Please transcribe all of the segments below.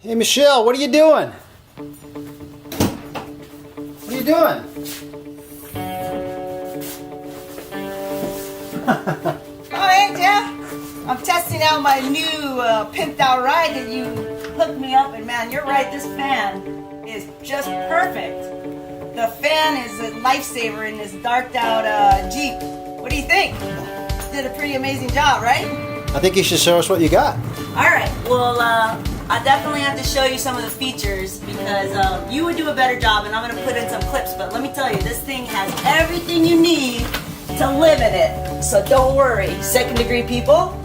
Hey Michelle, what are you doing? What are you doing? Oh, hey Jeff. I'm testing out my new pimped out ride that you hooked me up, and man, you're right, this fan is just perfect. The fan is a lifesaver in this darked out Jeep. What do you think? Did a pretty amazing job, right? I think you should show us what you got. Alright, well, I definitely have to show you some of the features because you would do a better job, and I'm going to put in some clips, but let me tell you, this thing has everything you need to live in it. So don't worry, second degree people,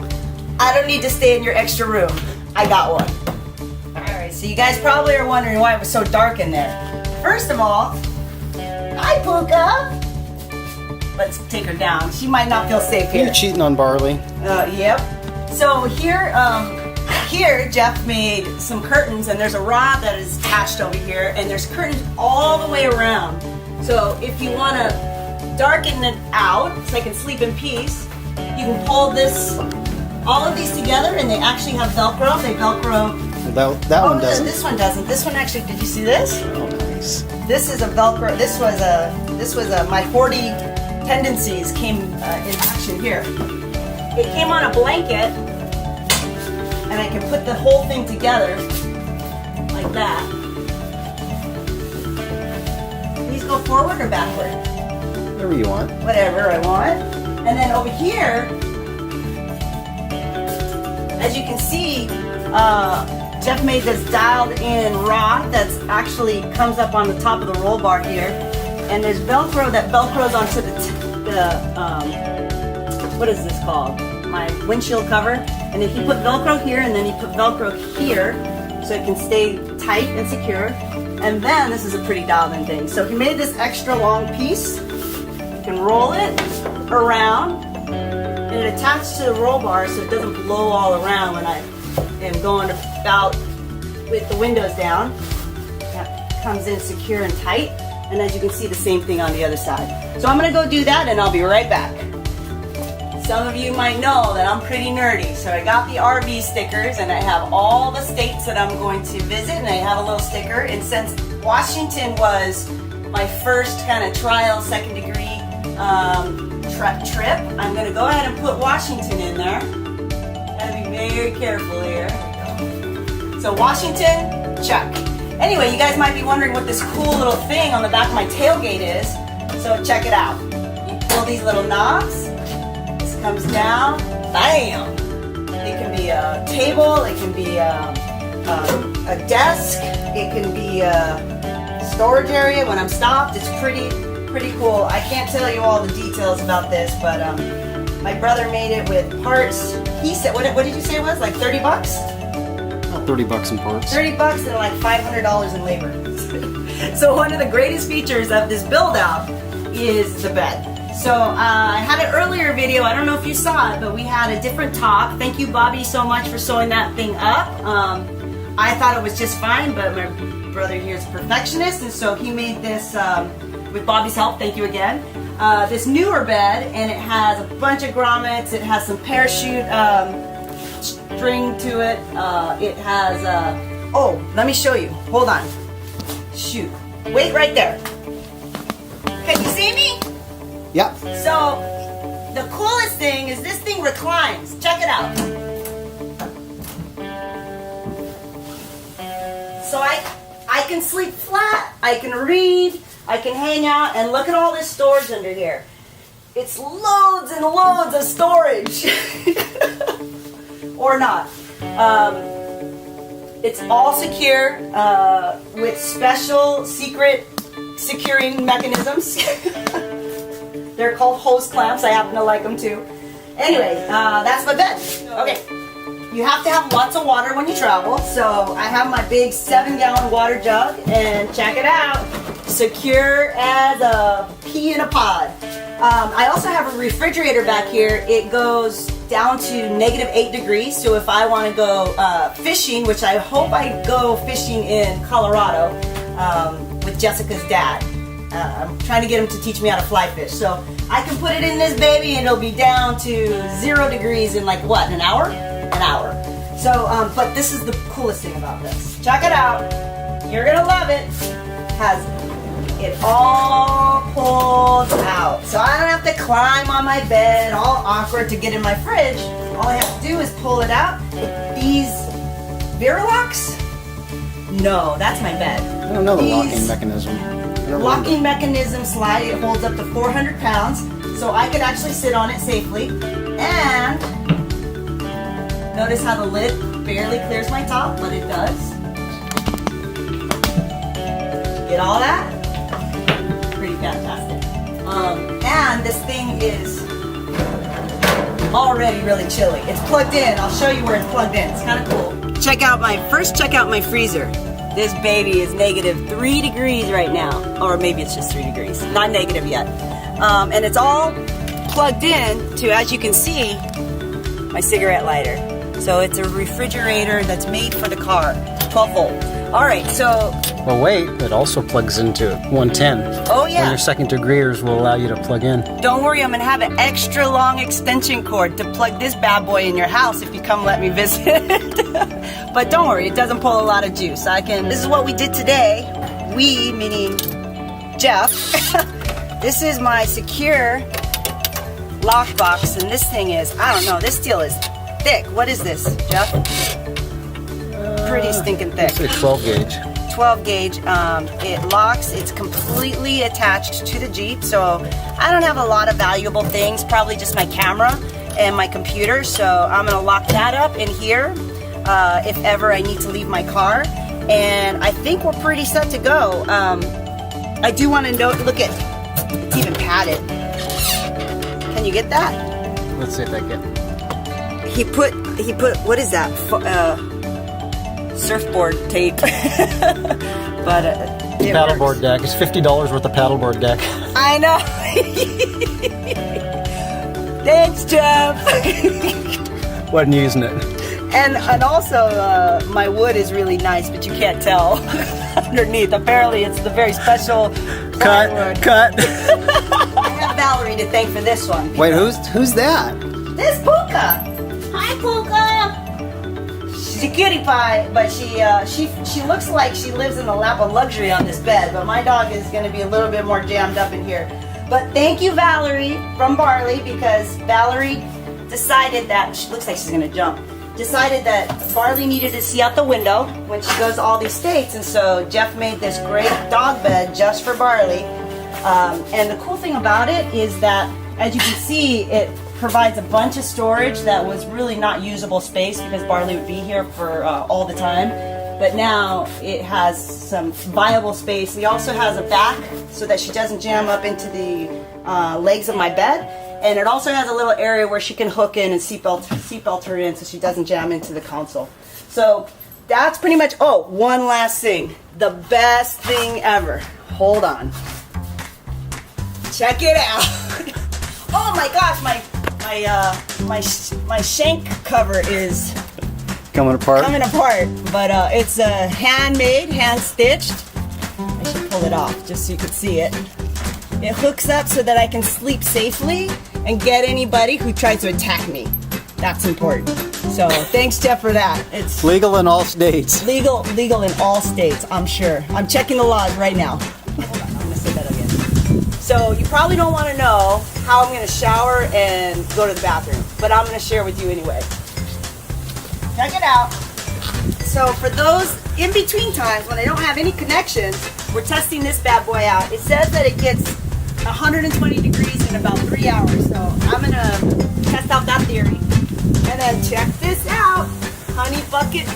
I don't need to stay in your extra room. I got one. Alright, so you guys probably are wondering why it was so dark in there. First of all, hi Puka! Let's take her down. She might not feel safe here. You're cheating on Barley. Yep. So here Jeff made some curtains, and there's a rod that is attached over here, and there's curtains all the way around. So if you want to darken it out so I can sleep in peace, you can pull all of these together, and they actually have Velcro. They Velcro. That one doesn't. This one doesn't. This one actually. Did you see this? Oh, nice. This is a Velcro. This was my 40 tendencies came in action here. It came on a blanket, and I can put the whole thing together like that. These go forward or backward? Whatever you want. Whatever I want. And then over here, as you can see, Jeff made this dialed in rod that's actually comes up on the top of the roll bar here. And there's Velcro that Velcros onto the what is this called? My windshield cover. And if you put Velcro here and then you put Velcro here, so it can stay tight and secure. And then this is a pretty dialed in thing. So he made this extra long piece. You can roll it around, and it attaches to the roll bar so it doesn't blow all around when I am going about with the windows down. That comes in secure and tight. And as you can see, the same thing on the other side. So I'm going to go do that, and I'll be right back. Some of you might know that I'm pretty nerdy, so I got the RV stickers, and I have all the states that I'm going to visit, and I have a little sticker. And since Washington was my first kind of trial second degree trip, I'm going to go ahead and put Washington in there. Gotta be very careful here. So Washington, check. Anyway, you guys might be wondering what this cool little thing on the back of my tailgate is, so check it out. You pull these little knobs, this comes down, bam! It can be a table, it can be a desk, it can be a storage area when I'm stopped. It's pretty cool. I can't tell you all the details about this, but my brother made it with parts. He said, what did you say it was, like 30 bucks? 30 bucks in parts. 30 bucks and like $500 in labor. So one of the greatest features of this build out is the bed. So I had an earlier video, I don't know if you saw it, but we had a different talk. Thank you, Bobby, so much for sewing that thing up. I thought it was just fine, but my brother here is a perfectionist, and so he made this with Bobby's help. Thank you again. This newer bed, and it has a bunch of grommets. It has some parachute string to it. It has oh, let me show you. Hold on. Shoot. Wait right there. Can you see me? Yep. So the coolest thing is this thing reclines. Check it out. So I can sleep flat, I can read, I can hang out, and look at all this storage under here. It's loads and loads of storage. Or not. It's all secure with special secret securing mechanisms. They're called hose clamps. I happen to like them too. Anyway, that's my bed. Okay. You have to have lots of water when you travel, so I have my big 7-gallon water jug, and check it out. Secure as a pea in a pod. I also have a refrigerator back here. It goes down to -8 degrees, so if I want to go fishing, which I hope I go fishing in Colorado with Jessica's dad. I'm trying to get him to teach me how to fly fish. So I can put it in this baby, and it'll be down to 0 degrees in like what, an hour? An hour. So, but this is the coolest thing about this. Check it out. You're gonna love it. Has it all pulled out. So I don't have to climb on my bed, all awkward to get in my fridge. All I have to do is pull it out. These Verilocks? No, that's my bed. I don't know the locking mechanism. Locking mechanism slide, it holds up to 400 pounds. So I could actually sit on it safely. And notice how the lid barely clears my top, but it does. Get all that? Pretty fantastic. And this thing is already really chilly. It's plugged in. I'll show you where it's plugged in. It's kind of cool. Check out my freezer. This baby is -3 degrees right now. Or maybe it's just 3 degrees. Not negative yet. And it's all plugged in to, as you can see, my cigarette lighter. So it's a refrigerator that's made for the car. 12 volt. All right, so... Well, wait, it also plugs into 110. Oh, yeah. When your second degrees will allow you to plug in. Don't worry, I'm gonna have an extra long extension cord to plug this bad boy in your house if you come let me visit. But don't worry, it doesn't pull a lot of juice. This is what we did today. We, meaning Jeff. This is my secure lockbox, and this thing is, I don't know, this steel is thick. What is this, Jeff? Pretty stinking thick. It's a 12 gauge. 12 gauge. It locks. It's completely attached to the Jeep, so I don't have a lot of valuable things, probably just my camera and my computer, so I'm gonna lock that up in here if ever I need to leave my car, and I think we're pretty set to go. I do want to note, look at, it's even padded. Can you get that? Let's see if I get it. He put, what is that? Surfboard tape. But Paddleboard deck. It's $50 worth of paddleboard deck. I know. Thanks, Jeff. Wasn't using it. And also, my wood is really nice, but you can't tell underneath. Apparently, it's the very special plywood. Cut. I have Valerie to thank for this one. Wait, who's that? This Puka. Hi, Puka. She's a cutie pie, but she looks like she lives in the lap of luxury on this bed. But my dog is going to be a little bit more jammed up in here. But thank you, Valerie from Barley, because Valerie decided that she looks like she's going to jump. Decided that Barley needed to see out the window when she goes to all these states, and so Jeff made this great dog bed just for Barley. And the cool thing about it is that, as you can see, it provides a bunch of storage that was really not usable space because Barley would be here for all the time. But now it has some viable space. It also has a back so that she doesn't jam up into the legs of my bed. And it also has a little area where she can hook in and seatbelt her in so she doesn't jam into the console. So that's pretty much, oh, one last thing. The best thing ever. Hold on. Check it out. Oh my gosh, my shank cover is Coming apart. But it's handmade, hand stitched. I should pull it off just so you can see it. It hooks up so that I can sleep safely and get anybody who tries to attack me. That's important. So thanks, Jeff, for that. It's Legal in all states. legal in all states, I'm sure. I'm checking the laws right now. Hold on, I'm gonna say that again. So you probably don't want to know how I'm gonna shower and go to the bathroom, but I'm gonna share with you anyway. Check it out. So for those in between times when I don't have any connections, we're testing this bad boy out. It says that it gets 120 degrees in about 3 hours, so I'm gonna test out that theory. And then check this out, honey bucket.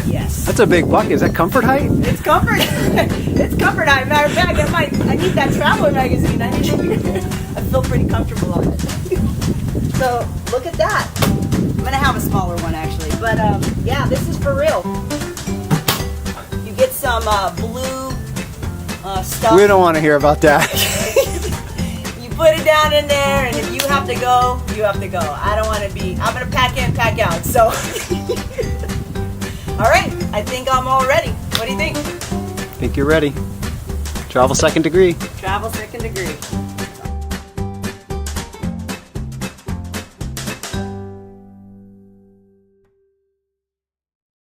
Yes. That's a big bucket. Is that comfort height? It's comfort. It's comfort height. Matter of fact, I need that traveler magazine. I feel pretty comfortable on it. So look at that. I'm gonna have a smaller one actually, but yeah, this is for real. You get some blue stuff. We don't want to hear about that. You put it down in there, and if you have to go, you have to go. I don't want to be. I'm gonna pack in, pack out. So, all right. I think I'm all ready. What do you think? I think you're ready. Travel second degree. Travel second degree.